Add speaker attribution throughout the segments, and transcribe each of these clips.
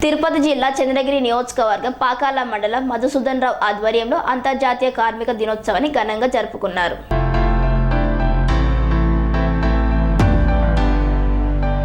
Speaker 1: తిరుపతి జిల్లా చంద్రగిరి నియోజకవర్గం పాకాల మండలం మధుసూదన్ రావు ఆధ్వర్యంలో అంతర్జాతీయ కార్మిక దినోత్సవాన్ని ఘనంగా జరుపుకున్నారు.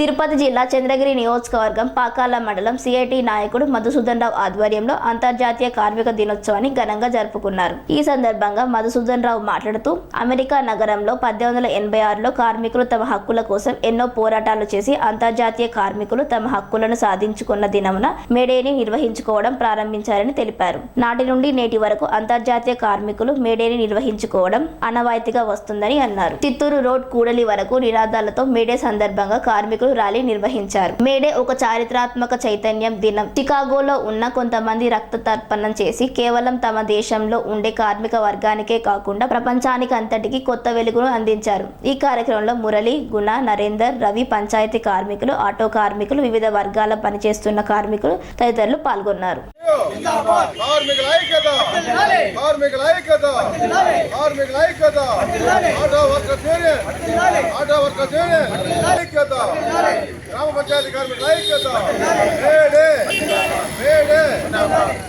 Speaker 1: తిరుపతి జిల్లా చంద్రగిరి నియోజకవర్గం పాకాల మండలం సిఐటి నాయకుడు మధుసూదన్ రావు ఆధ్వర్యంలో అంతర్జాతీయ కార్మిక దినోత్సవాన్ని ఘనంగా జరుపుకున్నారు. ఈ సందర్భంగా మధుసూదన్ రావు మాట్లాడుతూ అమెరికా నగరంలో 1886లో కార్మికులు తమ హక్కుల కోసం ఎన్నో పోరాటాలు చేసి అంతర్జాతీయ కార్మికులు తమ హక్కులను సాధించుకున్న దినమున మేడేని నిర్వహించుకోవడం ప్రారంభించారని తెలిపారు. నాటి నుండి నేటి వరకు అంతర్జాతీయ కార్మికులు మేడేని నిర్వహించుకోవడం ఆనవాయితీగా వస్తుందని అన్నారు. చిత్తూరు రోడ్ కూడలి వరకు నినాదాలతో మేడే సందర్భంగా కార్మికులు ర్యాలీ నిర్వహించారు. మేడే ఒక చారిత్రాత్మక చైతన్యం దినం. చికాగోలో ఉన్న కొంతమంది రక్త తర్పణం చేసి కేవలం తమ దేశంలో ఉండే కార్మిక వర్గానికే కాకుండా ప్రపంచానికి అంతటికి కొత్త వెలుగును అందించారు. ఈ కార్యక్రమంలో మురళి, గుణ, నరేందర్, రవి, పంచాయతీ కార్మికులు, ఆటో కార్మికులు, వివిధ వర్గాల పనిచేస్తున్న కార్మికులు తదితరులు పాల్గొన్నారు.
Speaker 2: గ్రామ పంచాయతీ కార్మికుల ఐక్యత. మేడే మేడే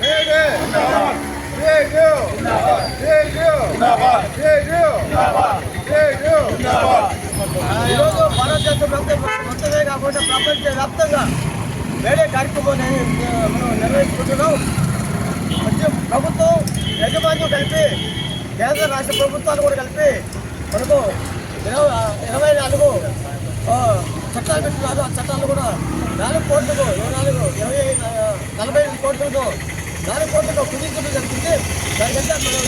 Speaker 2: మేడే ఈరోజు భారతదేశం మొత్తమే కాకుండా ప్రపంచవ్యాప్తంగా మేడే కార్యక్రమాన్ని మనం నిర్వహించుకుంటున్నాం. ప్రభుత్వం యాజమాన్యం కలిపి కేంద్ర రాష్ట్ర ప్రభుత్వాలు కూడా కలిపి మనకు 24 చట్టాలు పెట్టినారు. ఆ చట్టాలు కూడా 4 కోట్లకు 45 కోట్లకు 4 కోట్లకు కుదించడం జరుగుతుంది. దానికంటే మనం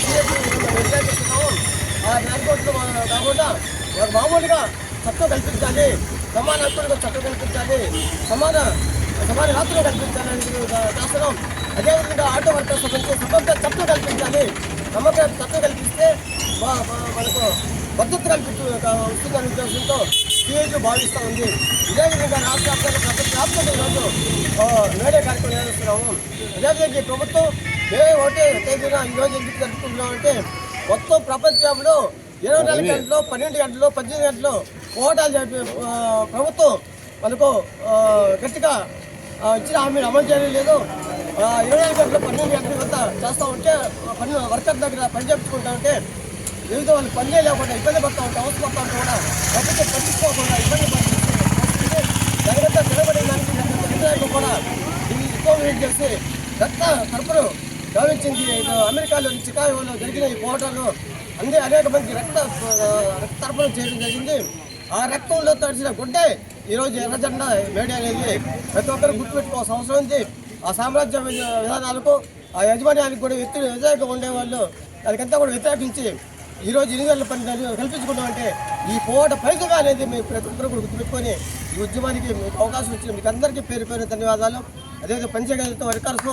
Speaker 2: వ్యతిరేకిస్తున్నాము. ఆ 4 కోట్లు కాకుండా మామూలుగా చట్టం కల్పించాలి, సమాన హక్కులకు చట్టం కల్పించాలి, సమాన హక్కులు కల్పించాలని చేస్తున్నాం. అదేవిధంగా ఆటో వర్కర్స్ గురించి సమగ్ర చట్టం కల్పించాలి. సమగ్ర చట్టం కల్పిస్తే మనకు మద్దతు వస్తుందనే ఉద్దేశంతో సిఐటి భావిస్తూ ఉంది. ఇదే విధంగా రాష్ట్ర ప్రపంచవ్యాప్తంగా ఈరోజు మేడే కార్యక్రమం నిర్వహిస్తున్నాము. అదేవిధంగా ఈ ప్రభుత్వం మే 1 తేదీన ఈరోజు ఎందుకు జరుపుకుంటున్నామంటే మొత్తం ప్రపంచంలో 24 గంటలు, 12 గంటలు, 18 గంటలు పోరాటాలు జరిపి ప్రభుత్వం మనకు గట్టిగా ఇచ్చిన హామీని అమలు చేయడం లేదు. 24 గంటలు, 12 గంటల వద్ద చేస్తూ ఉంటే వర్కర్ దగ్గర పని చేయించుకుంటా ఉంటే వివిధ వాళ్ళు పని లేకుండా ఇబ్బంది పడుతూ ఉంటే అవసరం పడుతూ ఉంటే కూడా ప్రభుత్వం పట్టించుకోకుండా ఇబ్బంది పడుతుంది. దానికంతా తినబడిన దానికి కూడా దీన్ని ఎక్కువ చేసి రక్త తరపును గౌరవించింది. అమెరికాలో చికాగోలో జరిగిన ఈ పోరాటాలు అనేక మంది రక్త తరపున చేయడం జరిగింది. ఆ రక్తంలో తడిచిన గుడ్డే ఈరోజు ఎర్రజెండా మేడే అనేది ప్రతి ఒక్కరు గుర్తుపెట్టుకోవాల్సిన అవసరం ఉంది. ఆ సామ్రాజ్య విధానాలకు, ఆ యజమాన్యానికి కూడా వ్యతిరేకంగా ఉండేవాళ్ళు దానికంతా కూడా వ్యతిరేకించి ఈరోజు ఎన్నికల పని కల్పించుకుంటామంటే ఈ పోరాట ఫలితంగా అనేది మేము ప్రతి ఒక్కరు కూడా గుర్తుపెట్టుకొని ఈ ఉద్యమానికి మీకు అవకాశం ఇచ్చిన మీకు అందరికీ పేరు పేరు ధన్యవాదాలు. అదేవిధంగా పంచాయతీ వర్కర్స్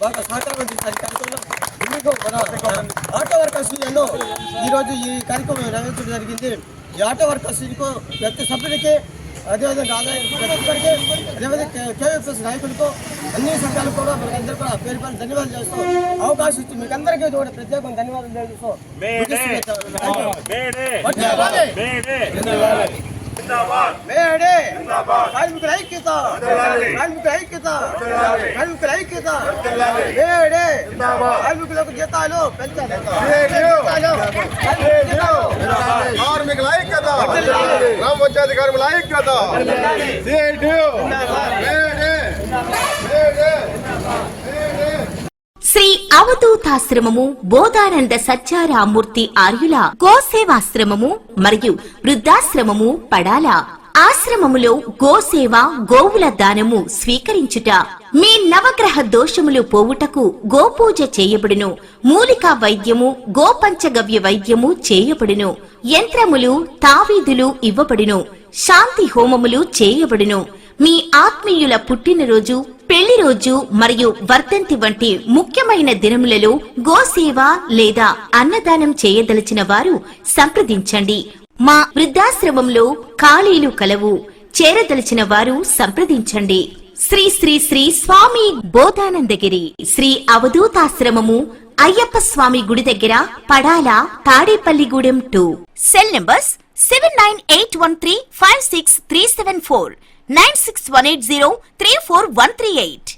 Speaker 2: బాగా సహకారం చేసిన కార్యక్రమంలో ఆటో వర్కర్స్ యూనియన్ ఈరోజు ఈ కార్యక్రమం నిర్వహించడం జరిగింది. ఈ ఆటో వర్కర్స్ ప్రతి సభ్యులకి, అదేవిధంగా ప్రతి ఒక్కరికి, అదేవిధంగా కేవీఎఫ్ఎస్ నాయకులకు, అన్ని సంఘాలకు కూడా మనకందరూ కూడా పేరు పేరు ధన్యవాదాలు చేస్తూ అవకాశం ఇచ్చి మీకు అందరికీ కూడా ప్రత్యేకంగా ధన్యవాదాలు తెలుస్తూ కార్మికుల ఐక్యత, కార్మికుల ఐక్యత, కార్మికుల ఐక్యత. కార్మికులకు జీతాలు పెంచాలి, కార్మికుల ఐక్యత, గ్రామ పంచాయతీ కార్మికుల ఐక్యత.
Speaker 3: శ్రీ అవధూతాశ్రమము, బోధానంద సత్యారామూర్తి ఆర్యుల గోసేవాశ్రమము మరియు వృద్ధాశ్రమము పడాల. ఆశ్రమములో గోసేవ, గోవుల దానము స్వీకరించుట, మీ నవగ్రహ దోషములు పోవుటకు గోపూజ చేయబడును. మూలికా వైద్యము, గోపంచగవ్య వైద్యము చేయబడును. యంత్రములు, తావీదులు ఇవ్వబడును. శాంతి హోమములు చేయబడును. మీ ఆత్మీయుల పుట్టినరోజు, పెళ్లి రోజు మరియు వర్ధంతి వంటి ముఖ్యమైన దినములలో గోసేవ లేదా అన్నదానం చేయదలిచిన వారు సంప్రదించండి. మా వృద్ధాశ్రమంలో ఖాళీలు కలవు. చేరదలిచిన వారు సంప్రదించండి. శ్రీ శ్రీ శ్రీ స్వామి బోధానందగిరి శ్రీ అవధూతాశ్రమము, అయ్యప్ప స్వామి గుడి దగ్గర, పడాల, తాడేపల్లిగూడెం 2. Cell numbers 7981356374, 96180341138.